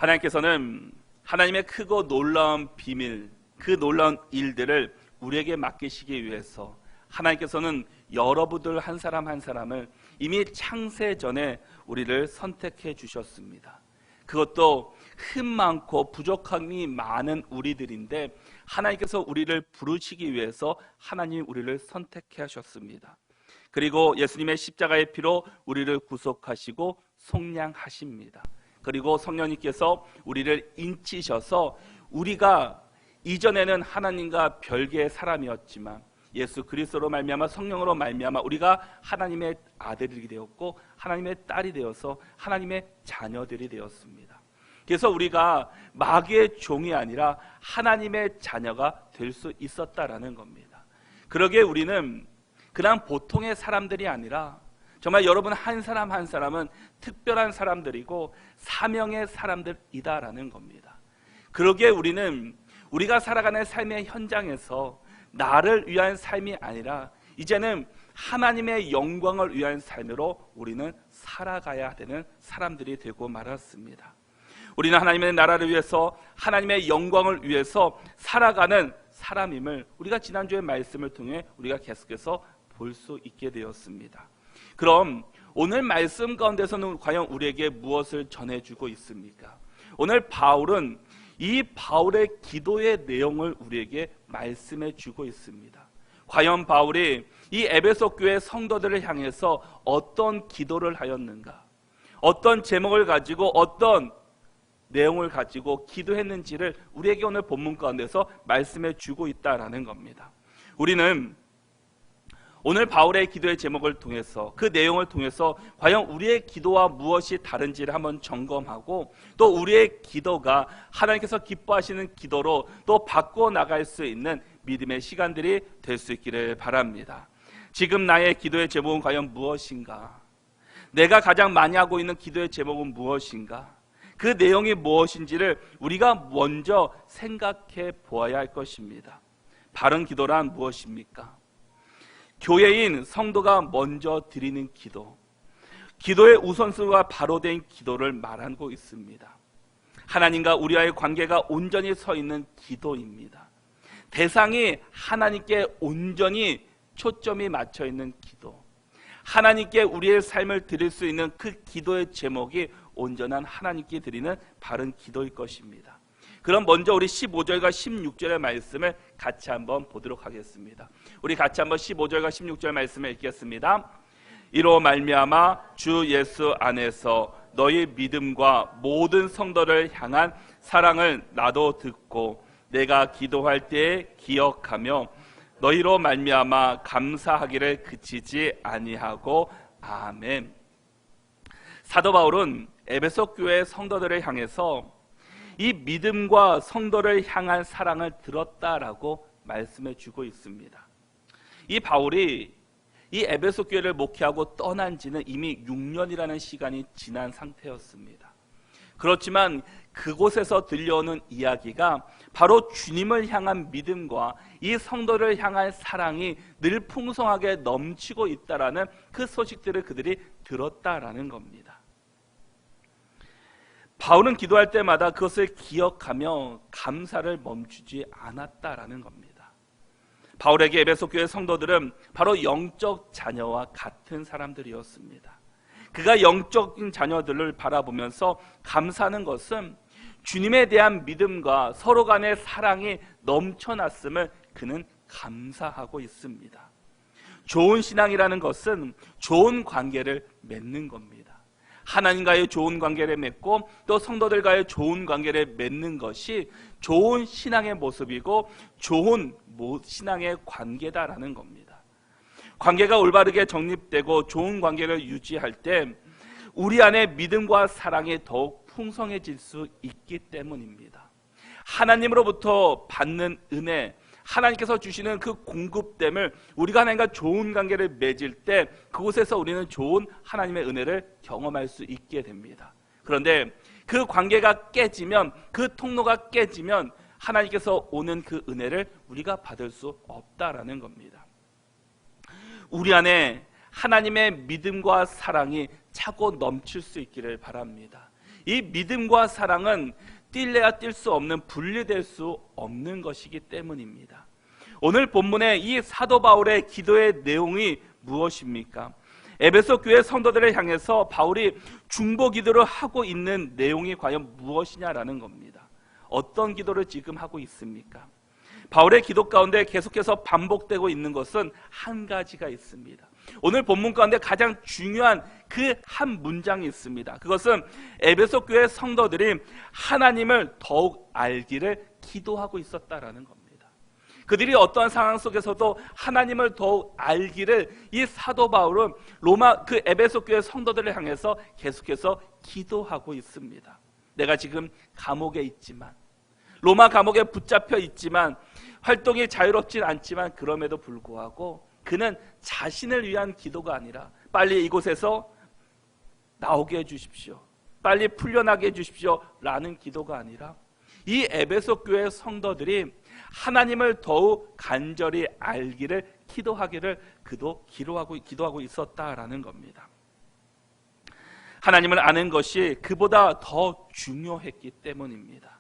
하나님께서는 하나님의 크고 놀라운 비밀, 그 놀라운 일들을 우리에게 맡기시기 위해서 하나님께서는 여러분들 한 사람 한 사람을 이미 창세 전에 우리를 선택해 주셨습니다. 그것도 흠 많고 부족함이 많은 우리들인데 하나님께서 우리를 부르시기 위해서 하나님이 우리를 선택해 하셨습니다. 그리고 예수님의 십자가의 피로 우리를 구속하시고 속량하십니다. 그리고 성령님께서 우리를 인치셔서 우리가 이전에는 하나님과 별개의 사람이었지만 예수 그리스도로 말미암아 성령으로 말미암아 우리가 하나님의 아들이 되었고 하나님의 딸이 되어서 하나님의 자녀들이 되었습니다. 그래서 우리가 마귀의 종이 아니라 하나님의 자녀가 될 수 있었다라는 겁니다. 그러기에 우리는 그냥 보통의 사람들이 아니라 정말 여러분 한 사람 한 사람은 특별한 사람들이고 사명의 사람들이다라는 겁니다. 그러기에 우리는 우리가 살아가는 삶의 현장에서 나를 위한 삶이 아니라 이제는 하나님의 영광을 위한 삶으로 우리는 살아가야 되는 사람들이 되고 말았습니다. 우리는 하나님의 나라를 위해서 하나님의 영광을 위해서 살아가는 사람임을 우리가 지난주의 말씀을 통해 우리가 계속해서 볼 수 있게 되었습니다. 그럼 오늘 말씀 가운데서는 과연 우리에게 무엇을 전해주고 있습니까? 오늘 바울은 이 바울의 기도의 내용을 우리에게 말씀해 주고 있습니다. 과연 바울이 이 에베소 교회 성도들을 향해서 어떤 기도를 하였는가? 어떤 제목을 가지고 어떤 내용을 가지고 기도했는지를 우리에게 오늘 본문 가운데서 말씀해 주고 있다라는 겁니다. 우리는 오늘 바울의 기도의 제목을 통해서 그 내용을 통해서 과연 우리의 기도와 무엇이 다른지를 한번 점검하고 또 우리의 기도가 하나님께서 기뻐하시는 기도로 또 바꿔 나갈 수 있는 믿음의 시간들이 될 수 있기를 바랍니다. 지금 나의 기도의 제목은 과연 무엇인가? 내가 가장 많이 하고 있는 기도의 제목은 무엇인가? 그 내용이 무엇인지를 우리가 먼저 생각해 보아야 할 것입니다. 바른 기도란 무엇입니까? 교회인 성도가 먼저 드리는 기도, 기도의 우선순위가 바로 된 기도를 말하고 있습니다. 하나님과 우리와의 관계가 온전히 서 있는 기도입니다. 대상이 하나님께 온전히 초점이 맞춰 있는 기도, 하나님께 우리의 삶을 드릴 수 있는 그 기도의 제목이 온전한 하나님께 드리는 바른 기도일 것입니다. 그럼 먼저 우리 15절과 16절의 말씀을 같이 한번 보도록 하겠습니다. 우리 같이 한번 15절과 16절 말씀을 읽겠습니다. 이로 말미암아 주 예수 안에서 너희 믿음과 모든 성도를 향한 사랑을 나도 듣고 내가 기도할 때에 기억하며 너희로 말미암아 감사하기를 그치지 아니하고 아멘. 사도 바울은 에베소 교회 성도들을 향해서 이 믿음과 성도를 향한 사랑을 들었다라고 말씀해 주고 있습니다. 이 바울이 이 에베소 교회를 목회하고 떠난 지는 이미 6년이라는 시간이 지난 상태였습니다. 그렇지만 그곳에서 들려오는 이야기가 바로 주님을 향한 믿음과 이 성도를 향한 사랑이 늘 풍성하게 넘치고 있다라는 그 소식들을 그들이 들었다라는 겁니다. 바울은 기도할 때마다 그것을 기억하며 감사를 멈추지 않았다라는 겁니다. 바울에게 에베소 교회 성도들은 바로 영적 자녀와 같은 사람들이었습니다. 그가 영적인 자녀들을 바라보면서 감사하는 것은 주님에 대한 믿음과 서로 간의 사랑이 넘쳐났음을 그는 감사하고 있습니다. 좋은 신앙이라는 것은 좋은 관계를 맺는 겁니다. 하나님과의 좋은 관계를 맺고 또 성도들과의 좋은 관계를 맺는 것이 좋은 신앙의 모습이고 좋은 신앙의 관계다라는 겁니다. 관계가 올바르게 정립되고 좋은 관계를 유지할 때 우리 안에 믿음과 사랑이 더욱 풍성해질 수 있기 때문입니다. 하나님으로부터 받는 은혜, 하나님께서 주시는 그 공급됨을 우리가 하나님과 좋은 관계를 맺을 때 그곳에서 우리는 좋은 하나님의 은혜를 경험할 수 있게 됩니다. 그런데 그 관계가 깨지면, 그 통로가 깨지면 하나님께서 오는 그 은혜를 우리가 받을 수 없다라는 겁니다. 우리 안에 하나님의 믿음과 사랑이 차고 넘칠 수 있기를 바랍니다. 이 믿음과 사랑은 뛸래야 뛸 수 없는, 분리될 수 없는 것이기 때문입니다. 오늘 본문의 이 사도 바울의 기도의 내용이 무엇입니까? 에베소 교회 성도들을 향해서 바울이 중보 기도를 하고 있는 내용이 과연 무엇이냐라는 겁니다. 어떤 기도를 지금 하고 있습니까? 바울의 기도 가운데 계속해서 반복되고 있는 것은 한 가지가 있습니다. 오늘 본문 가운데 가장 중요한 그 한 문장이 있습니다. 그것은 에베소 교회 성도들이 하나님을 더욱 알기를 기도하고 있었다라는 겁니다. 그들이 어떠한 상황 속에서도 하나님을 더욱 알기를 이 사도 바울은 그 에베소 교회 성도들을 향해서 계속해서 기도하고 있습니다. 내가 지금 감옥에 있지만, 로마 감옥에 붙잡혀 있지만, 활동이 자유롭진 않지만, 그럼에도 불구하고 그는 자신을 위한 기도가 아니라 빨리 이곳에서 나오게 해주십시오, 빨리 풀려나게 해주십시오 라는 기도가 아니라 이 에베소 교회 성도들이 하나님을 더욱 간절히 알기를 기도하기를 그도 기도하고 있었다라는 겁니다. 하나님을 아는 것이 그보다 더 중요했기 때문입니다.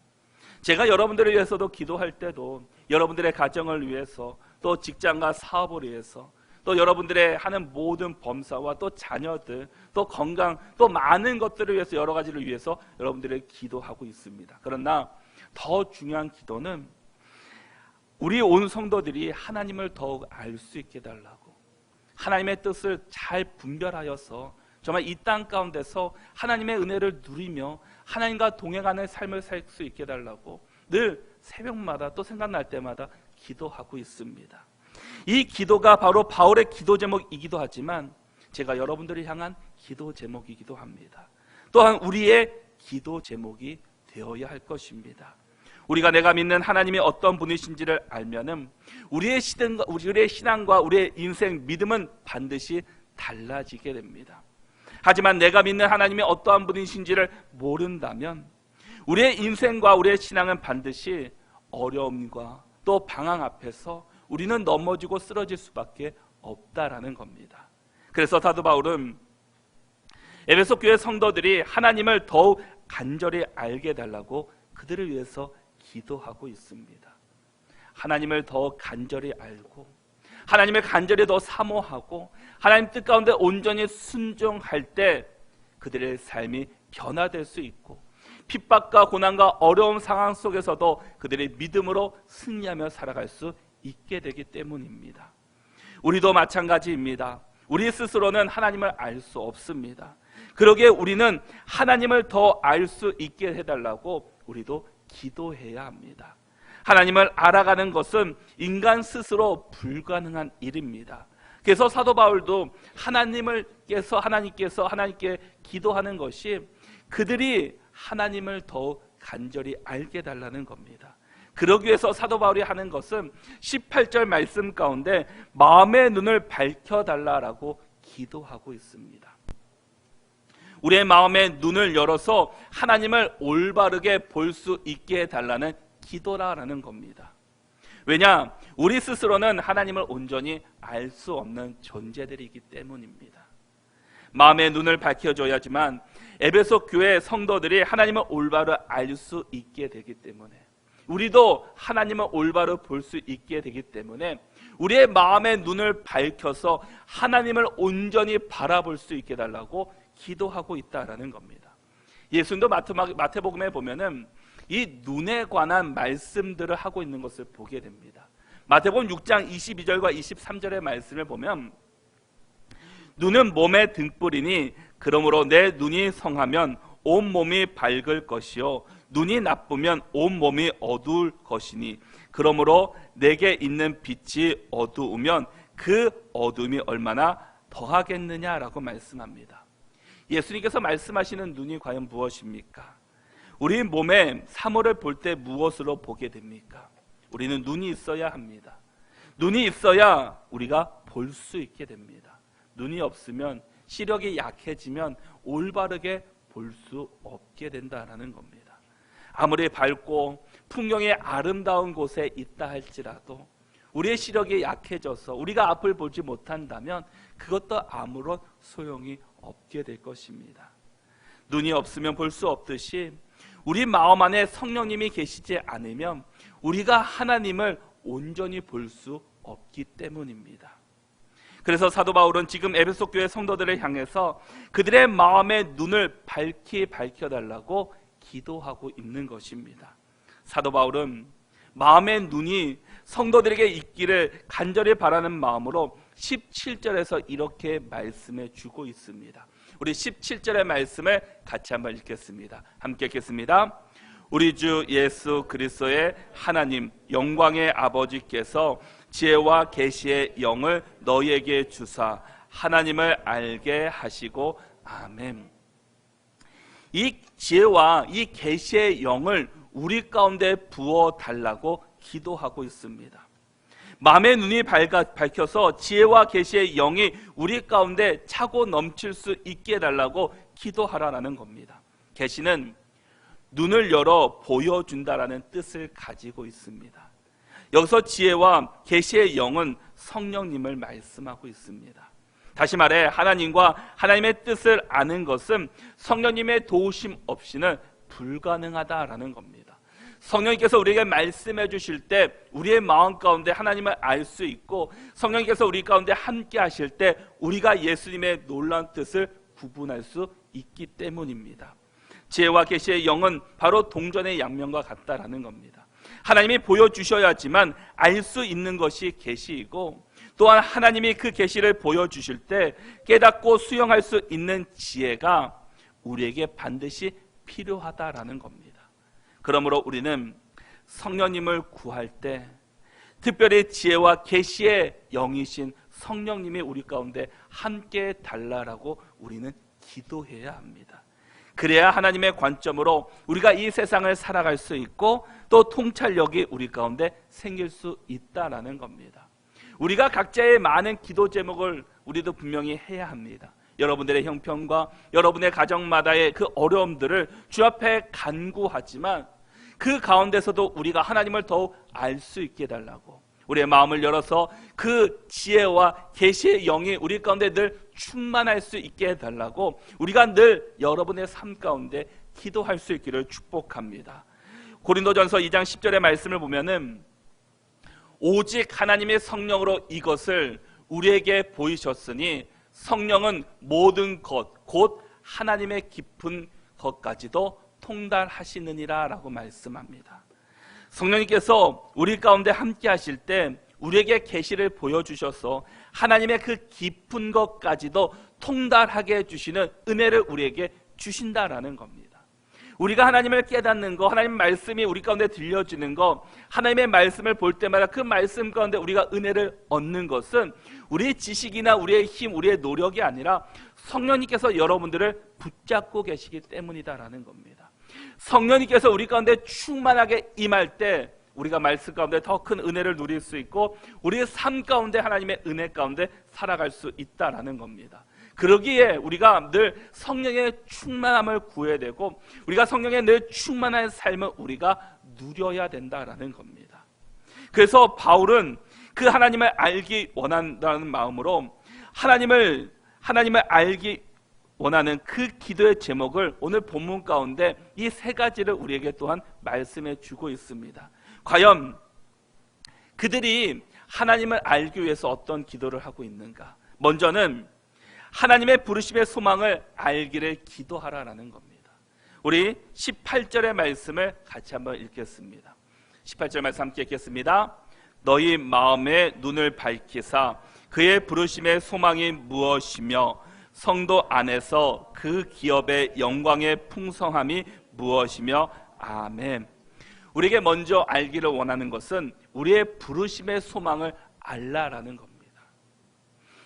제가 여러분들을 위해서도 기도할 때도 여러분들의 가정을 위해서, 또 직장과 사업을 위해서, 또 여러분들의 하는 모든 범사와 또 자녀들, 또 건강, 또 많은 것들을 위해서, 여러 가지를 위해서 여러분들을 기도하고 있습니다. 그러나 더 중요한 기도는 우리 온 성도들이 하나님을 더욱 알 수 있게 해달라고, 하나님의 뜻을 잘 분별하여서 정말 이 땅 가운데서 하나님의 은혜를 누리며 하나님과 동행하는 삶을 살 수 있게 해달라고 늘 새벽마다 또 생각날 때마다 기도하고 있습니다. 이 기도가 바로 바울의 기도 제목이기도 하지만 제가 여러분들을 향한 기도 제목이기도 합니다. 또한 우리의 기도 제목이 되어야 할 것입니다. 우리가 내가 믿는 하나님이 어떤 분이신지를 알면은 우리의 신앙과 우리의 인생 믿음은 반드시 달라지게 됩니다. 하지만 내가 믿는 하나님이 어떠한 분이신지를 모른다면 우리의 인생과 우리의 신앙은 반드시 어려움과 또 방황 앞에서 우리는 넘어지고 쓰러질 수밖에 없다라는 겁니다. 그래서 사도 바울은 에베소 교회 성도들이 하나님을 더욱 간절히 알게 해달라고 그들을 위해서 기도하고 있습니다. 하나님을 더 간절히 알고 하나님을 간절히 더 사모하고 하나님 뜻 가운데 온전히 순종할 때 그들의 삶이 변화될 수 있고 핍박과 고난과 어려운 상황 속에서도 그들의 믿음으로 승리하며 살아갈 수 있게 되기 때문입니다. 우리도 마찬가지입니다. 우리 스스로는 하나님을 알 수 없습니다. 그러기에 우리는 하나님을 더 알 수 있게 해달라고 우리도 기도해야 합니다. 하나님을 알아가는 것은 인간 스스로 불가능한 일입니다. 그래서 사도 바울도 하나님께 기도하는 것이 그들이 하나님을 더 간절히 알게 해달라는 겁니다. 그러기 위해서 사도 바울이 하는 것은 18절 말씀 가운데 마음의 눈을 밝혀달라고 기도하고 있습니다. 우리의 마음의 눈을 열어서 하나님을 올바르게 볼 수 있게 해달라는 기도라는 겁니다. 왜냐? 우리 스스로는 하나님을 온전히 알 수 없는 존재들이기 때문입니다. 마음의 눈을 밝혀줘야지만 에베소 교회 성도들이 하나님을 올바로 알 수 있게 되기 때문에 우리도 하나님을 올바로 볼 수 있게 되기 때문에 우리의 마음의 눈을 밝혀서 하나님을 온전히 바라볼 수 있게 해달라고 기도하고 있다라는 겁니다. 예수님도 마태복음에 보면은 이 눈에 관한 말씀들을 하고 있는 것을 보게 됩니다. 마태복음 6장 22절과 23절의 말씀을 보면 눈은 몸의 등불이니 그러므로 내 눈이 성하면 온 몸이 밝을 것이요 눈이 나쁘면 온 몸이 어두울 것이니 그러므로 내게 있는 빛이 어두우면 그 어둠이 얼마나 더하겠느냐라고 말씀합니다. 예수님께서 말씀하시는 눈이 과연 무엇입니까? 우리 몸에 사물을 볼 때 무엇으로 보게 됩니까? 우리는 눈이 있어야 합니다. 눈이 있어야 우리가 볼 수 있게 됩니다. 눈이 없으면 시력이 약해지면 올바르게 볼 수 없게 된다는 겁니다. 아무리 밝고 풍경이 아름다운 곳에 있다 할지라도 우리의 시력이 약해져서 우리가 앞을 보지 못한다면 그것도 아무런 소용이 없게 될 것입니다. 눈이 없으면 볼 수 없듯이 우리 마음 안에 성령님이 계시지 않으면 우리가 하나님을 온전히 볼 수 없기 때문입니다. 그래서 사도 바울은 지금 에베소 교회 성도들을 향해서 그들의 마음의 눈을 밝혀달라고 기도하고 있는 것입니다. 사도 바울은 마음의 눈이 성도들에게 있기를 간절히 바라는 마음으로 17절에서 이렇게 말씀해 주고 있습니다. 우리 17절의 말씀을 같이 한번 읽겠습니다. 함께 읽겠습니다. 우리 주 예수 그리스도의 하나님 영광의 아버지께서 지혜와 계시의 영을 너희에게 주사 하나님을 알게 하시고 아멘. 이 지혜와 이 계시의 영을 우리 가운데 부어 달라고 기도하고 있습니다. 마음의 눈이 밝혀서 지혜와 계시의 영이 우리 가운데 차고 넘칠 수 있게 해달라고 기도하라는 겁니다. 계시는 눈을 열어 보여준다라는 뜻을 가지고 있습니다. 여기서 지혜와 계시의 영은 성령님을 말씀하고 있습니다. 다시 말해 하나님과 하나님의 뜻을 아는 것은 성령님의 도우심 없이는 불가능하다라는 겁니다. 성령님께서 우리에게 말씀해 주실 때 우리의 마음 가운데 하나님을 알 수 있고 성령님께서 우리 가운데 함께 하실 때 우리가 예수님의 놀라운 뜻을 구분할 수 있기 때문입니다. 지혜와 계시의 영은 바로 동전의 양면과 같다라는 겁니다. 하나님이 보여주셔야지만 알 수 있는 것이 계시이고 또한 하나님이 그 계시를 보여주실 때 깨닫고 수용할 수 있는 지혜가 우리에게 반드시 필요하다라는 겁니다. 그러므로 우리는 성령님을 구할 때 특별히 지혜와 계시의 영이신 성령님이 우리 가운데 함께 달라라고 우리는 기도해야 합니다. 그래야 하나님의 관점으로 우리가 이 세상을 살아갈 수 있고 또 통찰력이 우리 가운데 생길 수 있다라는 겁니다. 우리가 각자의 많은 기도 제목을 우리도 분명히 해야 합니다. 여러분들의 형편과 여러분의 가정마다의 그 어려움들을 주 앞에 간구하지만 그 가운데서도 우리가 하나님을 더욱 알 수 있게 해달라고 우리의 마음을 열어서 그 지혜와 계시의 영이 우리 가운데 늘 충만할 수 있게 해달라고 우리가 늘 여러분의 삶 가운데 기도할 수 있기를 축복합니다. 고린도전서 2장 10절의 말씀을 보면은 오직 하나님의 성령으로 이것을 우리에게 보이셨으니 성령은 모든 것 곧 하나님의 깊은 것까지도 통달하시느니라 라고 말씀합니다. 성령님께서 우리 가운데 함께 하실 때 우리에게 계시를 보여주셔서 하나님의 그 깊은 것까지도 통달하게 해주시는 은혜를 우리에게 주신다라는 겁니다. 우리가 하나님을 깨닫는 것, 하나님 말씀이 우리 가운데 들려지는 것, 하나님의 말씀을 볼 때마다 그 말씀 가운데 우리가 은혜를 얻는 것은 우리의 지식이나 우리의 힘, 우리의 노력이 아니라 성령님께서 여러분들을 붙잡고 계시기 때문이다라는 겁니다. 성령님께서 우리 가운데 충만하게 임할 때 우리가 말씀 가운데 더 큰 은혜를 누릴 수 있고 우리의 삶 가운데 하나님의 은혜 가운데 살아갈 수 있다라는 겁니다. 그러기에 우리가 늘 성령의 충만함을 구해야 되고 우리가 성령의 늘 충만한 삶을 우리가 누려야 된다라는 겁니다. 그래서 바울은 그 하나님을 알기 원한다는 마음으로 하나님을 알기 원하는 그 기도의 제목을 오늘 본문 가운데 이 세 가지를 우리에게 또한 말씀해 주고 있습니다. 과연 그들이 하나님을 알기 위해서 어떤 기도를 하고 있는가? 먼저는 하나님의 부르심의 소망을 알기를 기도하라라는 겁니다. 우리 18절의 말씀을 같이 한번 읽겠습니다. 18절 말씀 함께 읽겠습니다. 너희 마음의 눈을 밝히사 그의 부르심의 소망이 무엇이며 성도 안에서 그 기업의 영광의 풍성함이 무엇이며 아멘. 우리에게 먼저 알기를 원하는 것은 우리의 부르심의 소망을 알라라는 겁니다.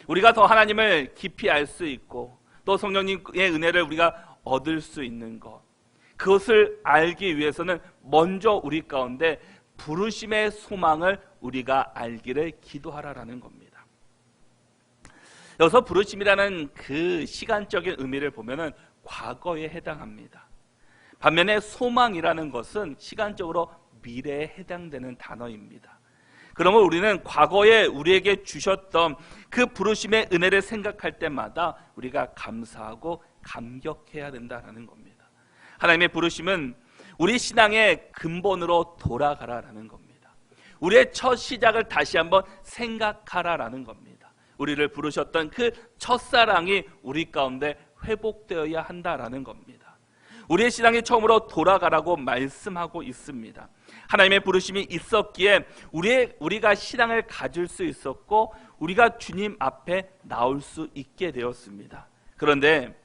우리가 더 하나님을 깊이 알 수 있고 또 성령님의 은혜를 우리가 얻을 수 있는 것, 그것을 알기 위해서는 먼저 우리 가운데 부르심의 소망을 우리가 알기를 기도하라라는 겁니다. 여기서 부르심이라는 그 시간적인 의미를 보면은 과거에 해당합니다. 반면에 소망이라는 것은 시간적으로 미래에 해당되는 단어입니다. 그러면 우리는 과거에 우리에게 주셨던 그 부르심의 은혜를 생각할 때마다 우리가 감사하고 감격해야 된다라는 겁니다. 하나님의 부르심은 우리 신앙의 근본으로 돌아가라라는 겁니다. 우리의 첫 시작을 다시 한번 생각하라라는 겁니다. 우리를 부르셨던 그 첫사랑이 우리 가운데 회복되어야 한다라는 겁니다. 우리의 신앙이 처음으로 돌아가라고 말씀하고 있습니다. 하나님의 부르심이 있었기에 우리가 신앙을 가질 수 있었고 우리가 주님 앞에 나올 수 있게 되었습니다. 그런데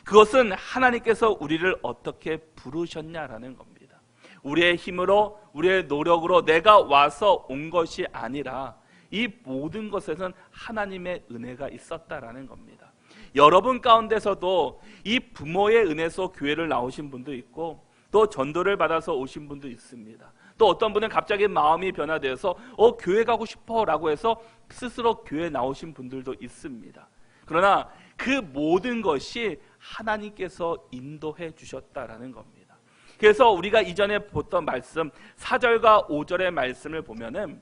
그것은 하나님께서 우리를 어떻게 부르셨냐라는 겁니다. 우리의 힘으로 우리의 노력으로 내가 와서 온 것이 아니라 이 모든 것에는 하나님의 은혜가 있었다라는 겁니다. 여러분 가운데서도 이 부모의 은혜로 교회를 나오신 분도 있고 또 전도를 받아서 오신 분도 있습니다. 또 어떤 분은 갑자기 마음이 변화되어서 교회 가고 싶어 라고 해서 스스로 교회 나오신 분들도 있습니다. 그러나 그 모든 것이 하나님께서 인도해 주셨다라는 겁니다. 그래서 우리가 이전에 봤던 말씀 4절과 5절의 말씀을 보면은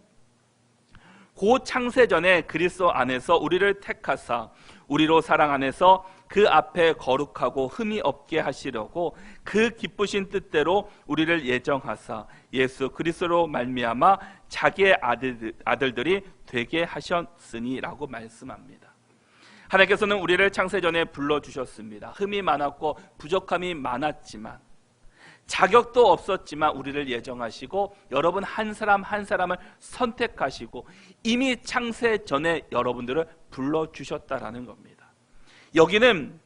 고 창세전에 그리스도 안에서 우리를 택하사 우리로 사랑 안에서 그 앞에 거룩하고 흠이 없게 하시려고 그 기쁘신 뜻대로 우리를 예정하사 예수 그리스도로 말미암아 자기의 아들들이 되게 하셨으니라고 말씀합니다. 하나님께서는 우리를 창세전에 불러주셨습니다. 흠이 많았고 부족함이 많았지만 자격도 없었지만 우리를 예정하시고 여러분 한 사람 한 사람을 선택하시고 이미 창세 전에 여러분들을 불러주셨다라는 겁니다. 여기는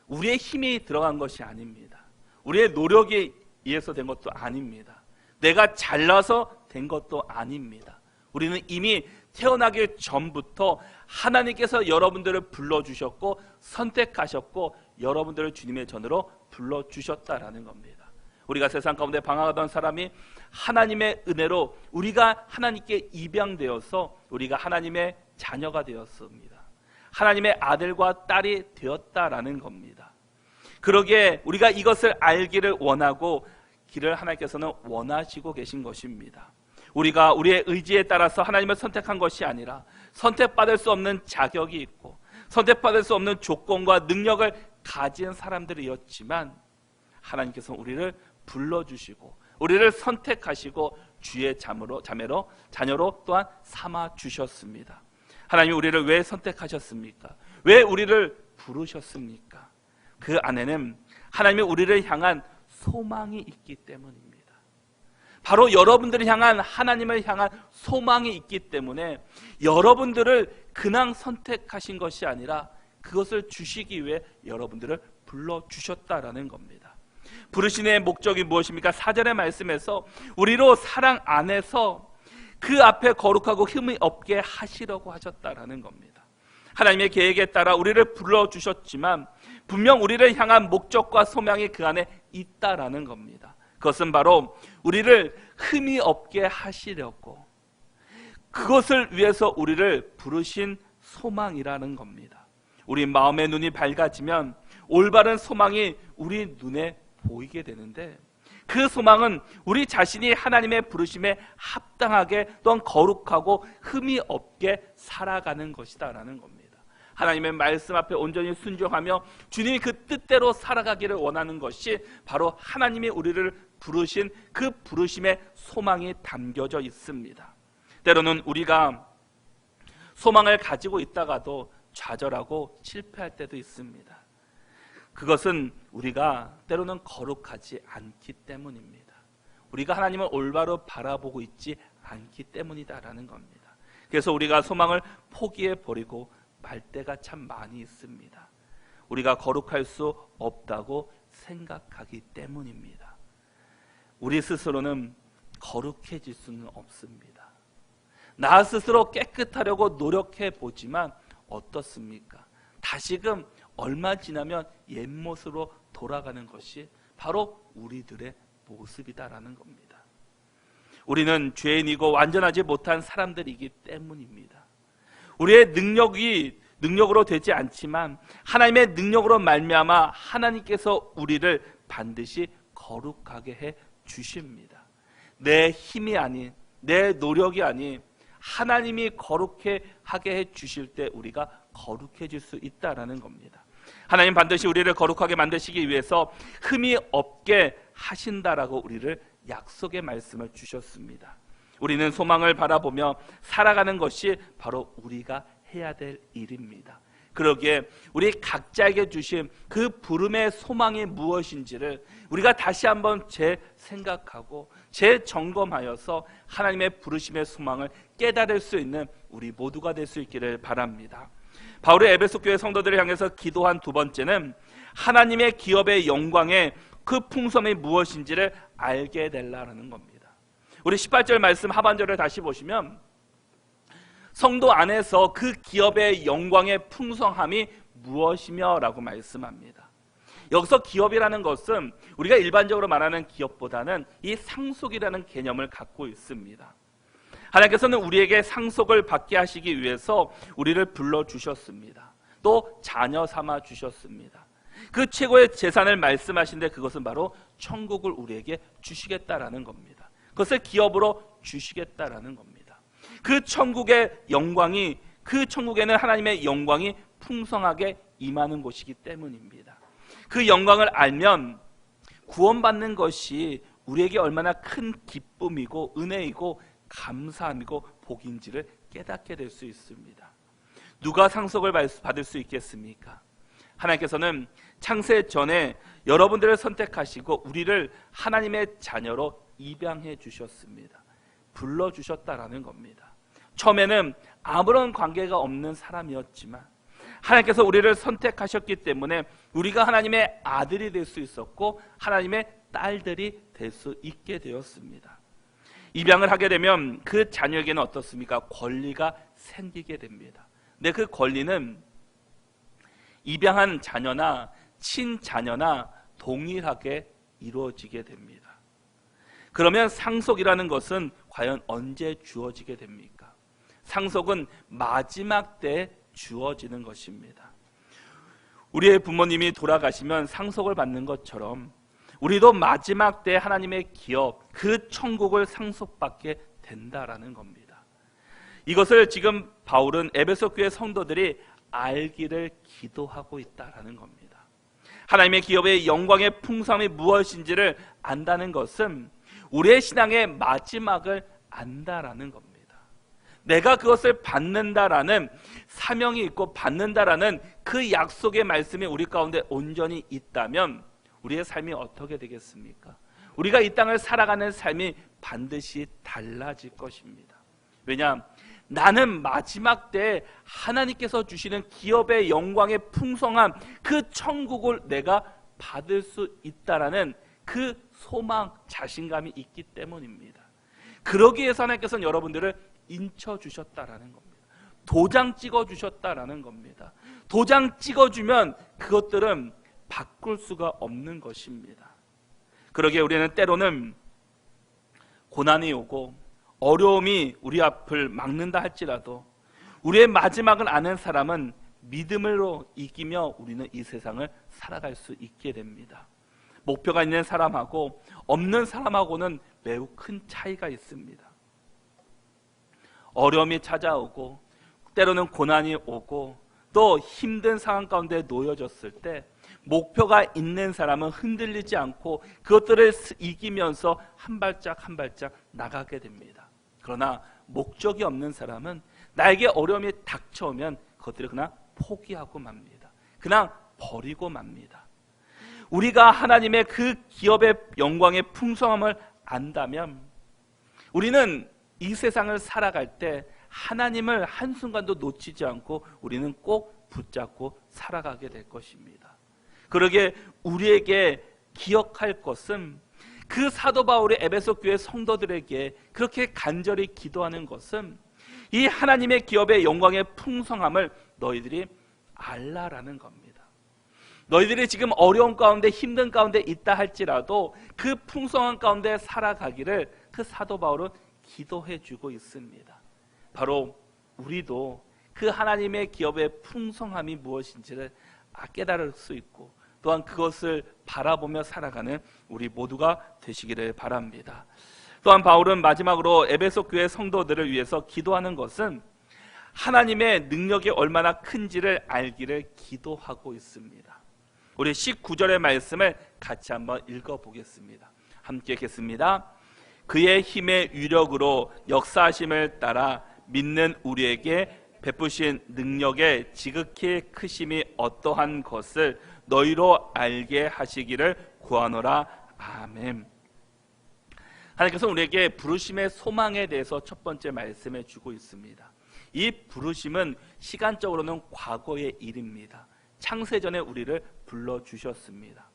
우리의 힘이 들어간 것이 아닙니다. 우리의 노력에 의해서 된 것도 아닙니다. 내가 잘나서 된 것도 아닙니다. 우리는 이미 태어나기 전부터 하나님께서 여러분들을 불러주셨고 선택하셨고 여러분들을 주님의 전으로 불러주셨다라는 겁니다. 우리가 세상 가운데 방황하던 사람이 하나님의 은혜로 우리가 하나님께 입양되어서 우리가 하나님의 자녀가 되었습니다. 하나님의 아들과 딸이 되었다라는 겁니다. 그러기에 우리가 이것을 알기를 원하고 길을 하나님께서는 원하시고 계신 것입니다. 우리가 우리의 의지에 따라서 하나님을 선택한 것이 아니라 선택받을 수 없는 자격이 있고 선택받을 수 없는 조건과 능력을 가진 사람들이었지만 하나님께서 우리를 불러주시고 우리를 선택하시고 주의 자녀로 또한 삼아주셨습니다. 하나님이 우리를 왜 선택하셨습니까? 왜 우리를 부르셨습니까? 그 안에는 하나님이 우리를 향한 소망이 있기 때문입니다. 바로 여러분들을 향한 하나님을 향한 소망이 있기 때문에 여러분들을 그냥 선택하신 것이 아니라 그것을 주시기 위해 여러분들을 불러주셨다라는 겁니다. 부르심의 목적이 무엇입니까? 4절의 말씀에서 우리로 사랑 안에서 그 앞에 거룩하고 흠이 없게 하시려고 하셨다라는 겁니다. 하나님의 계획에 따라 우리를 불러주셨지만 분명 우리를 향한 목적과 소망이 그 안에 있다라는 겁니다. 그것은 바로 우리를 흠이 없게 하시려고 그것을 위해서 우리를 부르신 소망이라는 겁니다. 우리 마음의 눈이 밝아지면 올바른 소망이 우리 눈에 보이게 되는데 그 소망은 우리 자신이 하나님의 부르심에 합당하게 또한 거룩하고 흠이 없게 살아가는 것이다라는 겁니다. 하나님의 말씀 앞에 온전히 순종하며 주님이 그 뜻대로 살아가기를 원하는 것이 바로 하나님이 우리를 부르신 그 부르심의 소망이 담겨져 있습니다. 때로는 우리가 소망을 가지고 있다가도 좌절하고 실패할 때도 있습니다. 그것은 우리가 때로는 거룩하지 않기 때문입니다. 우리가 하나님을 올바로 바라보고 있지 않기 때문이다라는 겁니다. 그래서 우리가 소망을 포기해 버리고 말 때가 참 많이 있습니다. 우리가 거룩할 수 없다고 생각하기 때문입니다. 우리 스스로는 거룩해질 수는 없습니다. 나 스스로 깨끗하려고 노력해 보지만 어떻습니까? 다시금 얼마 지나면 옛 모습으로 돌아가는 것이 바로 우리들의 모습이다라는 겁니다. 우리는 죄인이고 완전하지 못한 사람들이기 때문입니다. 우리의 능력으로 되지 않지만 하나님의 능력으로 말미암아 하나님께서 우리를 반드시 거룩하게 해 주십니다. 내 힘이 아닌 내 노력이 아닌 하나님이 거룩해 하게 해 주실 때 우리가 거룩해질 수 있다라는 겁니다. 하나님 반드시 우리를 거룩하게 만드시기 위해서 흠이 없게 하신다라고 우리를 약속의 말씀을 주셨습니다. 우리는 소망을 바라보며 살아가는 것이 바로 우리가 해야 될 일입니다. 그러기에 우리 각자에게 주신 그 부름의 소망이 무엇인지를 우리가 다시 한번 재생각하고 재점검하여서 하나님의 부르심의 소망을 깨달을 수 있는 우리 모두가 될 수 있기를 바랍니다. 바울이 에베소 교회 성도들을 향해서 기도한 두 번째는 하나님의 기업의 영광의 그 풍성이 무엇인지를 알게 되라는 겁니다. 우리 18절 말씀 하반절을 다시 보시면 성도 안에서 그 기업의 영광의 풍성함이 무엇이며 라고 말씀합니다. 여기서 기업이라는 것은 우리가 일반적으로 말하는 기업보다는 이 상속이라는 개념을 갖고 있습니다. 하나님께서는 우리에게 상속을 받게 하시기 위해서 우리를 불러주셨습니다. 또 자녀 삼아 주셨습니다. 그 최고의 재산을 말씀하신데 그것은 바로 천국을 우리에게 주시겠다라는 겁니다. 그것을 기업으로 주시겠다라는 겁니다. 그 천국의 영광이, 그 천국에는 하나님의 영광이 풍성하게 임하는 곳이기 때문입니다. 그 영광을 알면 구원받는 것이 우리에게 얼마나 큰 기쁨이고 은혜이고 감사함이고 복인지를 깨닫게 될 수 있습니다. 누가 상속을 받을 수 있겠습니까? 하나님께서는 창세 전에 여러분들을 선택하시고 우리를 하나님의 자녀로 입양해 주셨습니다. 불러주셨다라는 겁니다. 처음에는 아무런 관계가 없는 사람이었지만 하나님께서 우리를 선택하셨기 때문에 우리가 하나님의 아들이 될 수 있었고 하나님의 딸들이 될 수 있게 되었습니다. 입양을 하게 되면 그 자녀에게는 어떻습니까? 권리가 생기게 됩니다. 근데 그 권리는 입양한 자녀나 친자녀나 동일하게 이루어지게 됩니다. 그러면 상속이라는 것은 과연 언제 주어지게 됩니까? 상속은 마지막 때에 주어지는 것입니다. 우리의 부모님이 돌아가시면 상속을 받는 것처럼 우리도 마지막 때 하나님의 기업, 그 천국을 상속받게 된다라는 겁니다. 이것을 지금 바울은 에베소 교회 성도들이 알기를 기도하고 있다라는 겁니다. 하나님의 기업의 영광의 풍성함이 무엇인지를 안다는 것은 우리의 신앙의 마지막을 안다라는 겁니다. 내가 그것을 받는다라는 사명이 있고 받는다라는 그 약속의 말씀이 우리 가운데 온전히 있다면 우리의 삶이 어떻게 되겠습니까? 우리가 이 땅을 살아가는 삶이 반드시 달라질 것입니다. 왜냐? 나는 마지막 때에 하나님께서 주시는 기업의 영광의 풍성함, 그 천국을 내가 받을 수 있다라는 그 소망, 자신감이 있기 때문입니다. 그러기 위해서 하나님께서는 여러분들을 인쳐주셨다라는 겁니다. 도장 찍어주셨다라는 겁니다. 도장 찍어주면 그것들은 바꿀 수가 없는 것입니다. 그러기에 우리는 때로는 고난이 오고 어려움이 우리 앞을 막는다 할지라도 우리의 마지막을 아는 사람은 믿음으로 이기며 우리는 이 세상을 살아갈 수 있게 됩니다. 목표가 있는 사람하고 없는 사람하고는 매우 큰 차이가 있습니다. 어려움이 찾아오고 때로는 고난이 오고 또 힘든 상황 가운데 놓여졌을 때 목표가 있는 사람은 흔들리지 않고 그것들을 이기면서 한 발짝 한 발짝 나가게 됩니다. 그러나 목적이 없는 사람은 나에게 어려움이 닥쳐오면 그것들을 그냥 포기하고 맙니다. 그냥 버리고 맙니다. 우리가 하나님의 그 기업의 영광의 풍성함을 안다면 우리는 이 세상을 살아갈 때 하나님을 한순간도 놓치지 않고 우리는 꼭 붙잡고 살아가게 될 것입니다. 그러기에 우리에게 기억할 것은 그 사도 바울의 에베소 교회 성도들에게 그렇게 간절히 기도하는 것은 이 하나님의 기업의 영광의 풍성함을 너희들이 알라라는 겁니다. 너희들이 지금 어려운 가운데 힘든 가운데 있다 할지라도 그 풍성한 가운데 살아가기를 그 사도 바울은 기도해 주고 있습니다. 바로 우리도 그 하나님의 기업의 풍성함이 무엇인지를 깨달을 수 있고 또한 그것을 바라보며 살아가는 우리 모두가 되시기를 바랍니다. 또한 바울은 마지막으로 에베소 교회 성도들을 위해서 기도하는 것은 하나님의 능력이 얼마나 큰지를 알기를 기도하고 있습니다. 우리 19절의 말씀을 같이 한번 읽어보겠습니다. 함께 읽겠습니다. 그의 힘의 위력으로 역사하심을 따라 믿는 우리에게 베푸신 능력의 지극히 크심이 어떠한 것을 너희로 알게 하시기를 구하노라. 아멘. 하나님께서 우리에게 부르심의 소망에 대해서 첫 번째 말씀해 주고 있습니다. 이 부르심은 시간적으로는 과거의 일입니다. 창세전에 우리를 불러주셨습니다.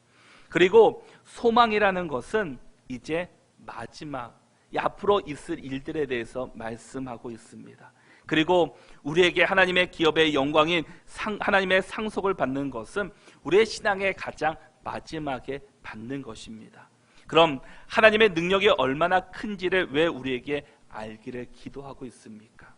그리고 소망이라는 것은 이제 마지막, 앞으로 있을 일들에 대해서 말씀하고 있습니다. 그리고 우리에게 하나님의 기업의 영광인 하나님의 상속을 받는 것은 우리의 신앙의 가장 마지막에 받는 것입니다. 그럼 하나님의 능력이 얼마나 큰지를 왜 우리에게 알기를 기도하고 있습니까?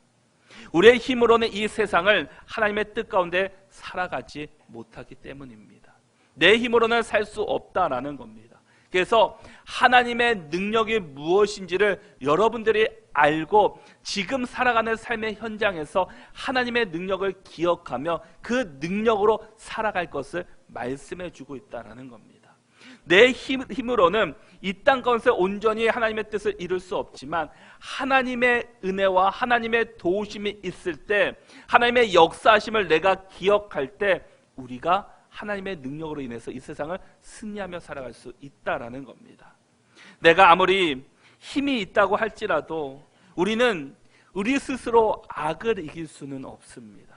우리의 힘으로는 이 세상을 하나님의 뜻 가운데 살아가지 못하기 때문입니다. 내 힘으로는 살 수 없다라는 겁니다. 그래서 하나님의 능력이 무엇인지를 여러분들이 알고 지금 살아가는 삶의 현장에서 하나님의 능력을 기억하며 그 능력으로 살아갈 것을 말씀해 주고 있다는 겁니다. 내 힘으로는 이 땅 가운데 온전히 하나님의 뜻을 이룰 수 없지만 하나님의 은혜와 하나님의 도우심이 있을 때, 하나님의 역사하심을 내가 기억할 때 우리가 하나님의 능력으로 인해서 이 세상을 승리하며 살아갈 수 있다라는 겁니다. 내가 아무리 힘이 있다고 할지라도 우리는 우리 스스로 악을 이길 수는 없습니다.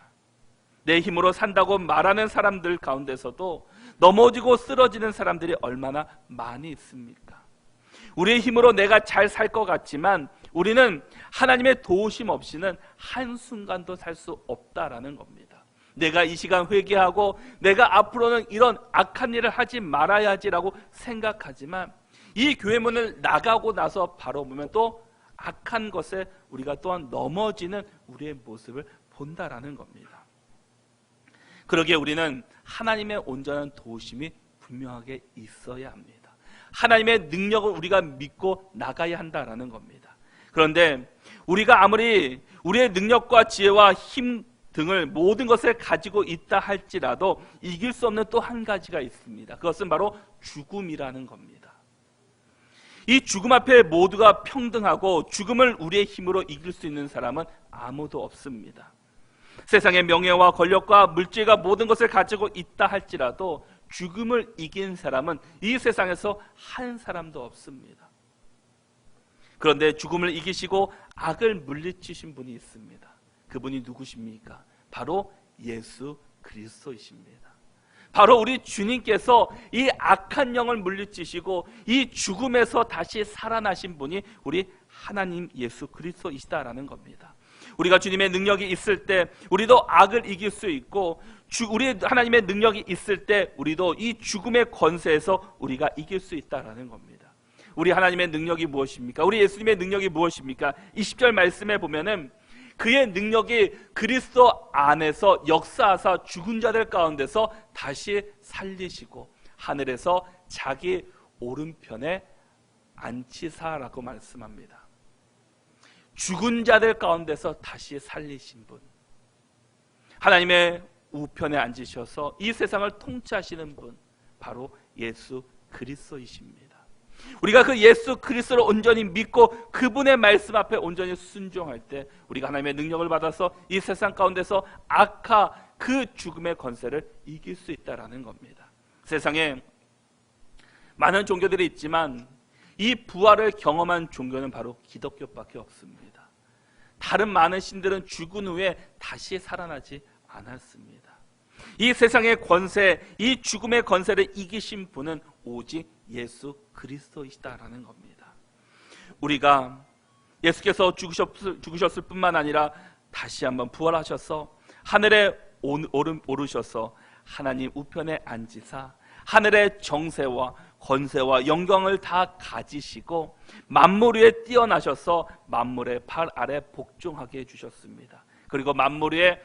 내 힘으로 산다고 말하는 사람들 가운데서도 넘어지고 쓰러지는 사람들이 얼마나 많이 있습니까? 우리의 힘으로 내가 잘 살 것 같지만 우리는 하나님의 도우심 없이는 한순간도 살 수 없다라는 겁니다. 내가 이 시간 회개하고 내가 앞으로는 이런 악한 일을 하지 말아야지라고 생각하지만 이 교회 문을 나가고 나서 바로 보면 또 악한 것에 우리가 또한 넘어지는 우리의 모습을 본다라는 겁니다. 그러기에 우리는 하나님의 온전한 도우심이 분명하게 있어야 합니다. 하나님의 능력을 우리가 믿고 나가야 한다라는 겁니다. 그런데 우리가 아무리 우리의 능력과 지혜와 힘 등을 모든 것을 가지고 있다 할지라도 이길 수 없는 또 한 가지가 있습니다. 그것은 바로 죽음이라는 겁니다. 이 죽음 앞에 모두가 평등하고 죽음을 우리의 힘으로 이길 수 있는 사람은 아무도 없습니다. 세상의 명예와 권력과 물질과 모든 것을 가지고 있다 할지라도 죽음을 이긴 사람은 이 세상에서 한 사람도 없습니다. 그런데 죽음을 이기시고 악을 물리치신 분이 있습니다. 그분이 누구십니까? 바로 예수 그리스도이십니다. 바로 우리 주님께서 이 악한 영을 물리치시고 이 죽음에서 다시 살아나신 분이 우리 하나님 예수 그리스도이시다라는 겁니다. 우리가 주님의 능력이 있을 때 우리도 악을 이길 수 있고, 우리 하나님의 능력이 있을 때 우리도 이 죽음의 권세에서 우리가 이길 수 있다라는 겁니다. 우리 하나님의 능력이 무엇입니까? 우리 예수님의 능력이 무엇입니까? 20절 말씀에 보면은 그의 능력이 그리스도 안에서 역사하사 죽은 자들 가운데서 다시 살리시고 하늘에서 자기 오른편에 앉히사라고 말씀합니다. 죽은 자들 가운데서 다시 살리신 분, 하나님의 우편에 앉으셔서 이 세상을 통치하시는 분, 바로 예수 그리스도이십니다. 우리가 그 예수 그리스도를 온전히 믿고 그분의 말씀 앞에 온전히 순종할 때 우리가 하나님의 능력을 받아서 이 세상 가운데서 악하 그 죽음의 권세를 이길 수 있다라는 겁니다. 세상에 많은 종교들이 있지만 이 부활을 경험한 종교는 바로 기독교밖에 없습니다. 다른 많은 신들은 죽은 후에 다시 살아나지 않았습니다. 이 세상의 권세, 이 죽음의 권세를 이기신 분은 오직 예수 그리스도이시다라는 겁니다. 우리가 예수께서 죽으셨을 뿐만 아니라 다시 한번 부활하셔서 하늘에 오르셔서 하나님 우편에 앉으사 하늘의 정세와 권세와 영광을 다 가지시고 만물 위에 뛰어나셔서 만물의 발 아래 복종하게 해주셨습니다. 그리고 만물 위에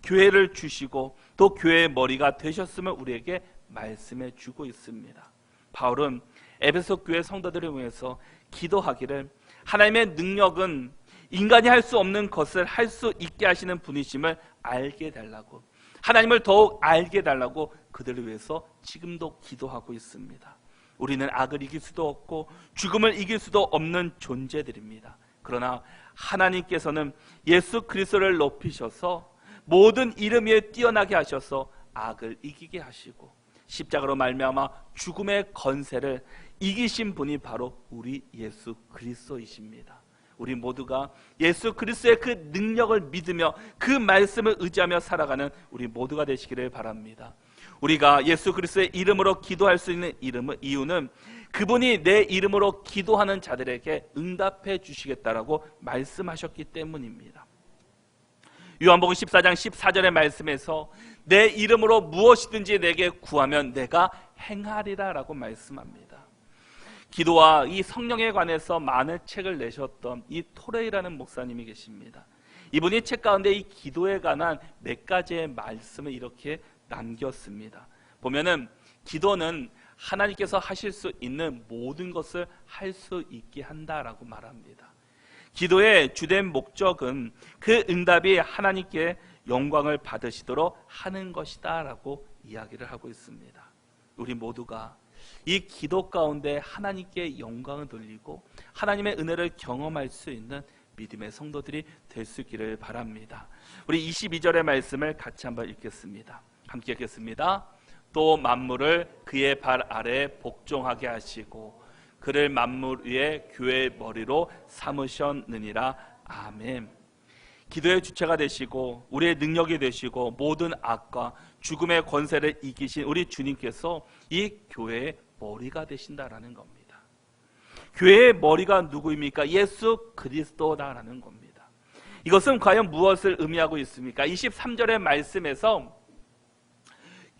교회를 주시고 또 교회의 머리가 되셨음을 우리에게 말씀해 주고 있습니다. 바울은 에베소 교회 성도들을 위해서 기도하기를 하나님의 능력은 인간이 할 수 없는 것을 할 수 있게 하시는 분이심을 알게 달라고, 하나님을 더욱 알게 달라고 그들을 위해서 지금도 기도하고 있습니다. 우리는 악을 이길 수도 없고 죽음을 이길 수도 없는 존재들입니다. 그러나 하나님께서는 예수 그리스도를 높이셔서 모든 이름 위에 뛰어나게 하셔서 악을 이기게 하시고 십자가로 말미암아 죽음의 권세를 이기신 분이 바로 우리 예수 그리스도이십니다. 우리 모두가 예수 그리스도의 그 능력을 믿으며 그 말씀을 의지하며 살아가는 우리 모두가 되시기를 바랍니다. 우리가 예수 그리스도의 이름으로 기도할 수 있는 이유는 그분이 내 이름으로 기도하는 자들에게 응답해 주시겠다라고 말씀하셨기 때문입니다. 요한복음 14장 14절의 말씀에서 내 이름으로 무엇이든지 내게 구하면 내가 행하리라 라고 말씀합니다. 기도와 이 성령에 관해서 많은 책을 내셨던 이 토레이라는 목사님이 계십니다. 이분이 책 가운데 이 기도에 관한 몇 가지의 말씀을 이렇게 남겼습니다. 보면은 기도는 하나님께서 하실 수 있는 모든 것을 할 수 있게 한다라고 말합니다. 기도의 주된 목적은 그 응답이 하나님께 영광을 받으시도록 하는 것이다 라고 이야기를 하고 있습니다. 우리 모두가 이 기도 가운데 하나님께 영광을 돌리고 하나님의 은혜를 경험할 수 있는 믿음의 성도들이 될 수 있기를 바랍니다. 우리 22절의 말씀을 같이 한번 읽겠습니다. 함께 읽겠습니다. 또 만물을 그의 발 아래 복종하게 하시고 그를 만물 위에 교회의 머리로 삼으셨느니라. 아멘. 기도의 주체가 되시고 우리의 능력이 되시고 모든 악과 죽음의 권세를 이기신 우리 주님께서 이 교회의 머리가 되신다라는 겁니다. 교회의 머리가 누구입니까? 예수 그리스도다라는 겁니다. 이것은 과연 무엇을 의미하고 있습니까? 23절의 말씀에서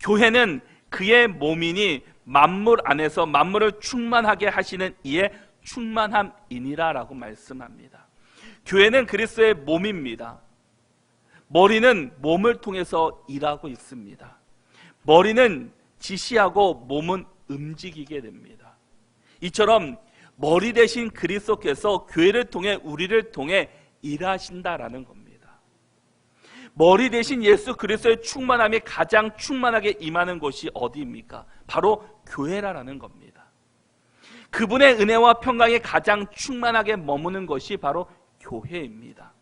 교회는 그의 몸이니 만물 안에서 만물을 충만하게 하시는 이의 충만함이니라 라고 말씀합니다. 교회는 그리스도의 몸입니다. 머리는 몸을 통해서 일하고 있습니다. 머리는 지시하고 몸은 움직이게 됩니다. 이처럼 머리 대신 그리스도께서 교회를 통해 우리를 통해 일하신다라는 겁니다. 머리 대신 예수 그리스도의 충만함이 가장 충만하게 임하는 곳이 어디입니까? 바로 교회라는 겁니다. 그분의 은혜와 평강이 가장 충만하게 머무는 것이 바로 교회입니다.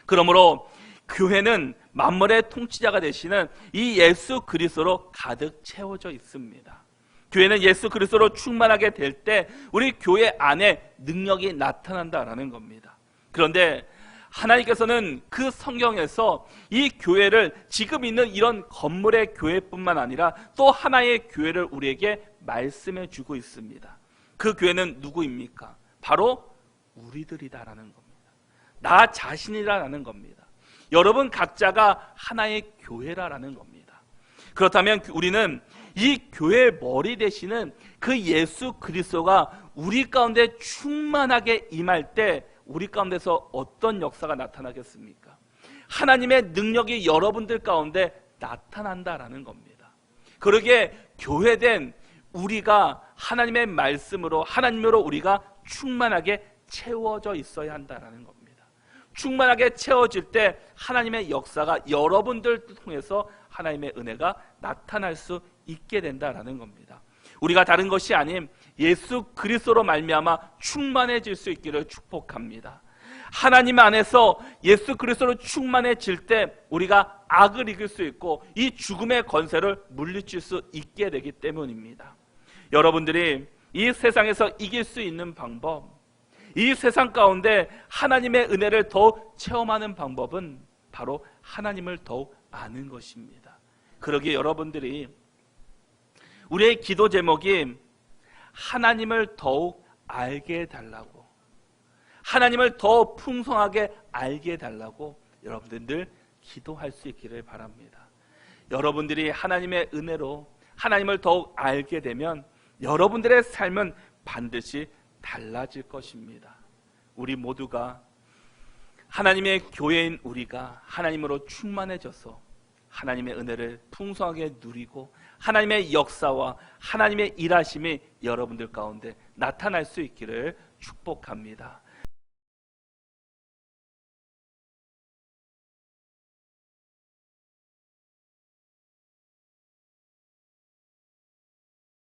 그러므로 교회는 만물의 통치자가 되시는 이 예수 그리스도로 가득 채워져 있습니다. 교회는 예수 그리스도로 충만하게 될 때 우리 교회 안에 능력이 나타난다라는 겁니다. 그런데 하나님께서는 그 성경에서 이 교회를 지금 있는 이런 건물의 교회뿐만 아니라 또 하나의 교회를 우리에게 말씀해 주고 있습니다. 그 교회는 누구입니까? 바로 우리들이다라는 겁니다. 나 자신이라는 겁니다. 여러분 각자가 하나의 교회라는 겁니다. 그렇다면 우리는 이 교회의 머리 되시는 그 예수 그리스도가 우리 가운데 충만하게 임할 때 우리 가운데서 어떤 역사가 나타나겠습니까? 하나님의 능력이 여러분들 가운데 나타난다라는 겁니다. 그러기에 교회된 우리가 하나님의 말씀으로 하나님으로 우리가 충만하게 채워져 있어야 한다라는 겁니다. 충만하게 채워질 때 하나님의 역사가 여러분들 통해서 하나님의 은혜가 나타날 수 있게 된다라는 겁니다. 우리가 다른 것이 아닌 예수 그리스도로 말미암아 충만해질 수 있기를 축복합니다. 하나님 안에서 예수 그리스도로 충만해질 때 우리가 악을 이길 수 있고 이 죽음의 권세를 물리칠 수 있게 되기 때문입니다. 여러분들이 이 세상에서 이길 수 있는 방법, 이 세상 가운데 하나님의 은혜를 더욱 체험하는 방법은 바로 하나님을 더욱 아는 것입니다. 그러기에 여러분들이 우리의 기도 제목이 하나님을 더욱 알게 해달라고, 하나님을 더 풍성하게 알게 해달라고 여러분들 늘 기도할 수 있기를 바랍니다. 여러분들이 하나님의 은혜로 하나님을 더욱 알게 되면 여러분들의 삶은 반드시 달라질 것입니다. 우리 모두가 하나님의 교회인 우리가 하나님으로 충만해져서 하나님의 은혜를 풍성하게 누리고 하나님의 역사와 하나님의 일하심이 여러분들 가운데 나타날 수 있기를 축복합니다.